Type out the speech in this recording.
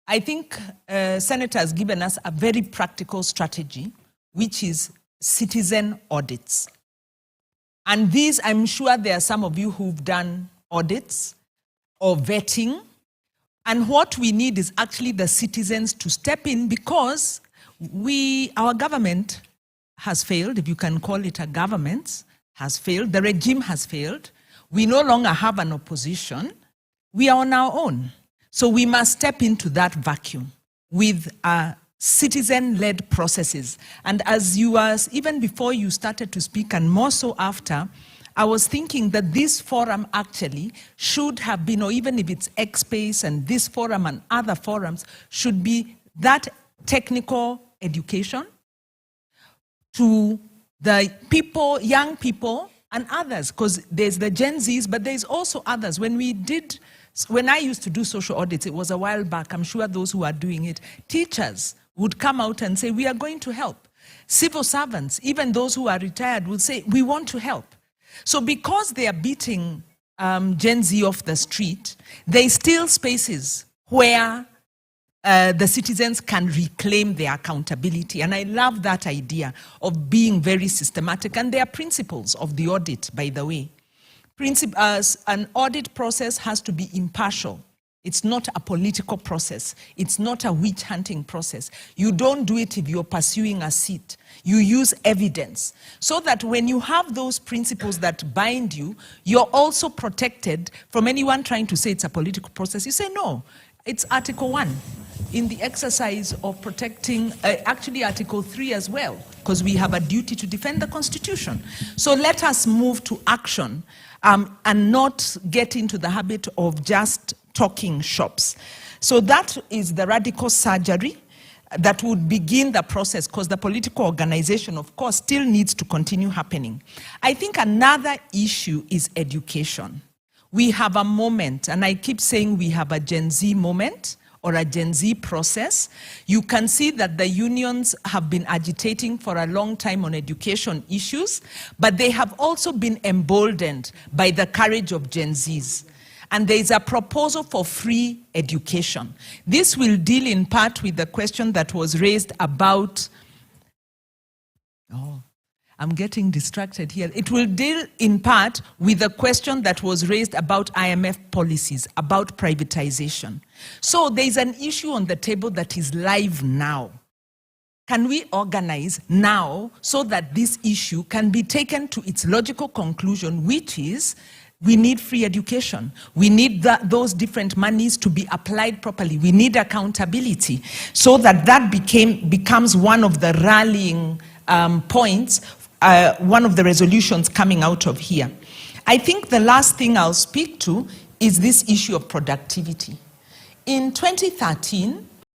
I think Senator has given us a very practical strategy, which is citizen audits. And these, I'm sure there are some of you who've done audits or vetting. And what we need is actually the citizens to step in, because our government has failed, if you can call it a government, has failed. The regime has failed. We no longer have an opposition. We are on our own. So we must step into that vacuum with citizen-led processes. And as you were, even before you started to speak, and more so after, I was thinking that this forum actually should have been, or even if it's X-Space and this forum and other forums, should be that technical education to the people, young people and others, because there's the Gen Zs, but there's also others. When I used to do social audits, it was a while back, I'm sure those who are doing it, teachers would come out and say, we are going to help. Civil servants, even those who are retired, would say, we want to help. So because they are beating Gen Z off the street, there is still spaces where the citizens can reclaim their accountability. And I love that idea of being very systematic. And there are principles of the audit, by the way. An audit process has to be impartial. It's not a political process. It's not a witch hunting process. You don't do it if you're pursuing a seat. You use evidence so that when you have those principles that bind you, you're also protected from anyone trying to say it's a political process. You say, no, it's Article 1 in the exercise of protecting, actually Article 3 as well, because we have a duty to defend the Constitution. So let us move to action and not get into the habit of just talking shops. So that is the radical surgery that would begin the process, because the political organization, of course, still needs to continue happening. I think another issue is education. We have a moment, and I keep saying we have a Gen Z moment or a Gen Z process. You can see that the unions have been agitating for a long time on education issues, but they have also been emboldened by the courage of Gen Zs. And there is a proposal for free education. This will deal in part with the question that was raised about, I'm getting distracted here. It will deal in part with the question that was raised about IMF policies, about privatization. So there is an issue on the table that is live now. Can we organize now so that this issue can be taken to its logical conclusion, which is we need free education. We need those different monies to be applied properly. We need accountability so that that becomes one of the rallying points, one of the resolutions coming out of here. I think the last thing I'll speak to is this issue of productivity. In 2013,